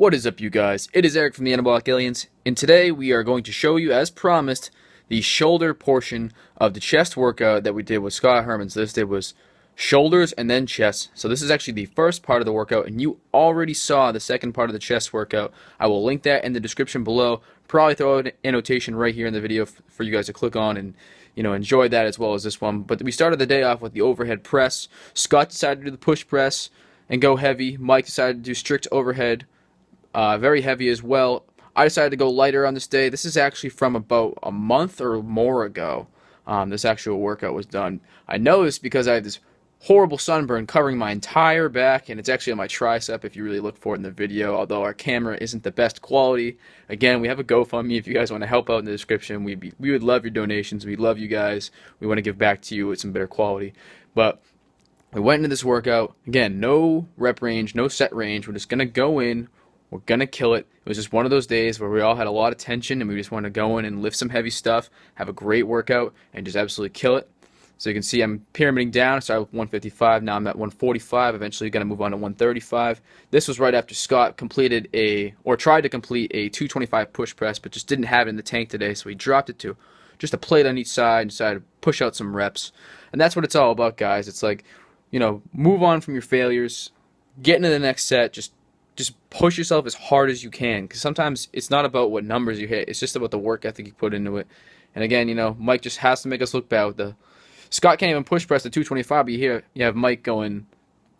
What is up, you guys? It is Eric from the Anabolic Aliens, and today we are going to show you, as promised, the shoulder portion of the chest workout that we did with Scott Herman. So this day was shoulders and then chest. So this is actually the first part of the workout, and you already saw the second part of the chest workout. I will link that in the description below. Probably throw an annotation right here in the video for you guys to click on and enjoy that as well as this one. But we started the day off with the overhead press. Scott decided to do the push press and go heavy. Mike decided to do strict overhead. Very heavy as well. I decided to go lighter on this day. This is actually from about a month or more ago. This actual workout was done. I know this because I had this horrible sunburn covering my entire back, and it's actually on my tricep if you really look for it in the video, although our camera isn't the best quality. Again, we have a GoFundMe if you guys want to help out in the description. We would love your donations. We love you guys. We want to give back to you with some better quality. But we went into this workout. Again, no rep range, no set range. We're just going to go in. We're going to kill it. It was just one of those days where we all had a lot of tension and we just wanted to go in and lift some heavy stuff, have a great workout, and just absolutely kill it. So you can see I'm pyramiding down. I started with 155. Now I'm at 145. Eventually going to move on to 135. This was right after Scott completed tried to complete a 225 push press, but just didn't have it in the tank today, so he dropped it to just a plate on each side and decided to push out some reps. And that's what it's all about, guys. It's like, move on from your failures, get into the next set, just push yourself as hard as you can, because sometimes it's not about what numbers you hit, it's just about the work ethic you put into it. And again, Mike just has to make us look bad with the Scott can't even push press the 225, but you have Mike going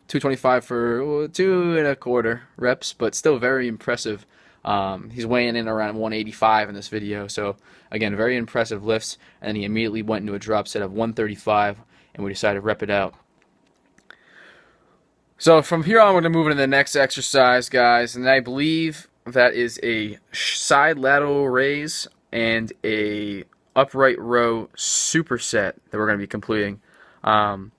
225 for 2.25 reps, but still very impressive. He's weighing in around 185 in this video, so again, very impressive lifts. And then he immediately went into a drop set of 135, and we decided to rep it out. So from here on, we're going to move into the next exercise, guys, and I believe that is a side lateral raise and a upright row superset that we're going to be completing. The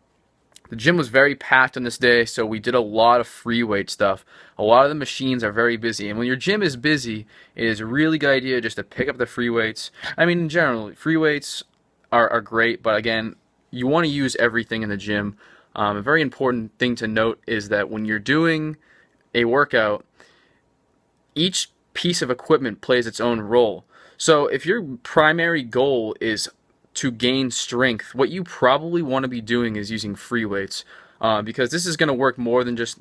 gym was very packed on this day, so we did a lot of free weight stuff. A lot of the machines are very busy, and when your gym is busy, it is a really good idea just to pick up the free weights. I mean, in general, free weights are great, but again, you want to use everything in the gym. A very important thing to note is that when you're doing a workout, each piece of equipment plays its own role. So if your primary goal is to gain strength, what you probably want to be doing is using free weights, because this is going to work more than just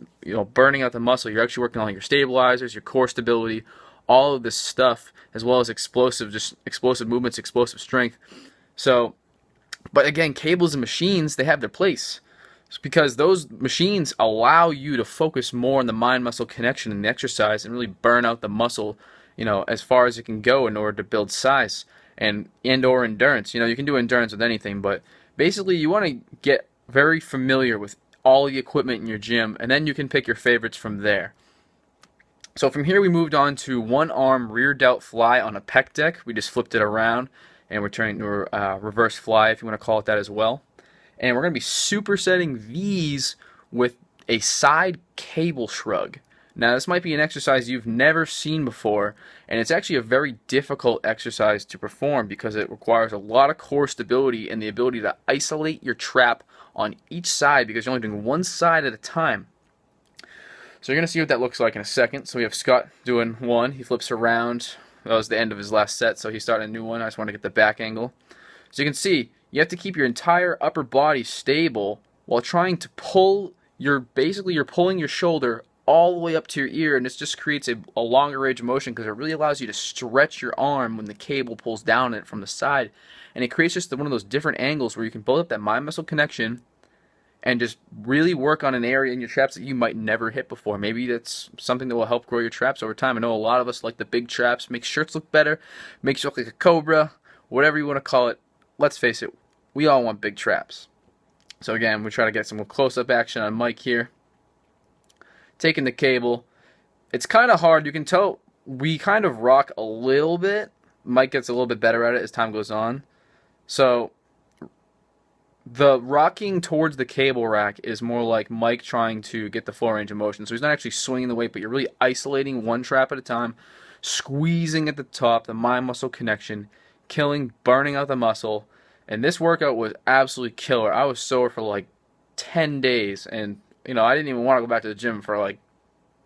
burning out the muscle. You're actually working on your stabilizers, your core stability, all of this stuff, as well as explosive movements, explosive strength. So, but again, cables and machines, they have their place. Because those machines allow you to focus more on the mind-muscle connection in the exercise and really burn out the muscle, as far as it can go in order to build size and/or endurance. You can do endurance with anything, but basically you want to get very familiar with all the equipment in your gym, and then you can pick your favorites from there. So from here we moved on to one-arm rear delt fly on a pec deck. We just flipped it around, and we're turning to a reverse fly, if you want to call it that as well. And we're going to be supersetting these with a side cable shrug. Now, this might be an exercise you've never seen before, and it's actually a very difficult exercise to perform because it requires a lot of core stability and the ability to isolate your trap on each side, because you're only doing one side at a time. So you're going to see what that looks like in a second. So we have Scott doing one. He flips around. That was the end of his last set, so he's starting a new one. I just want to get the back angle. So you can see, you have to keep your entire upper body stable while trying to pull you're pulling your shoulder all the way up to your ear, and this just creates a longer range of motion because it really allows you to stretch your arm when the cable pulls down it from the side. And it creates just one of those different angles where you can build up that mind-muscle connection and just really work on an area in your traps that you might never hit before. Maybe that's something that will help grow your traps over time. I know a lot of us like the big traps, makes shirts look better, makes you look like a cobra, whatever you want to call it. Let's face it, we all want big traps. So again, we try to get some close-up action on Mike here. Taking the cable. It's kind of hard. You can tell we kind of rock a little bit. Mike gets a little bit better at it as time goes on. So the rocking towards the cable rack is more like Mike trying to get the full range of motion. So he's not actually swinging the weight, but you're really isolating one trap at a time, squeezing at the top, the mind-muscle connection, killing, burning out the muscle. And this workout was absolutely killer. I was sore for like 10 days, and I didn't even want to go back to the gym for like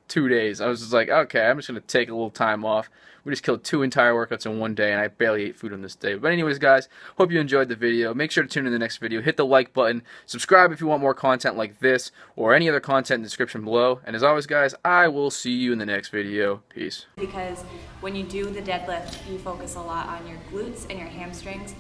2 days. I was just like, okay, I'm just going to take a little time off. We just killed 2 entire workouts in one day, and I barely ate food on this day. But anyways, guys, hope you enjoyed the video. Make sure to tune in the next video. Hit the like button. Subscribe if you want more content like this or any other content in the description below. And as always, guys, I will see you in the next video. Peace. Because when you do the deadlift, you focus a lot on your glutes and your hamstrings.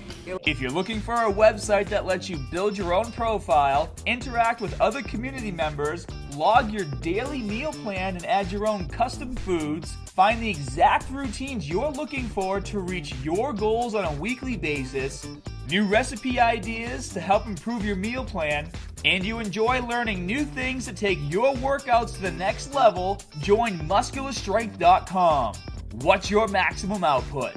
If you're looking for a website that lets you build your own profile, interact with other community members, log your daily meal plan and add your own custom foods, find the exact routines you're looking for to reach your goals on a weekly basis, new recipe ideas to help improve your meal plan, and you enjoy learning new things to take your workouts to the next level, join muscularstrength.com. What's your maximum output?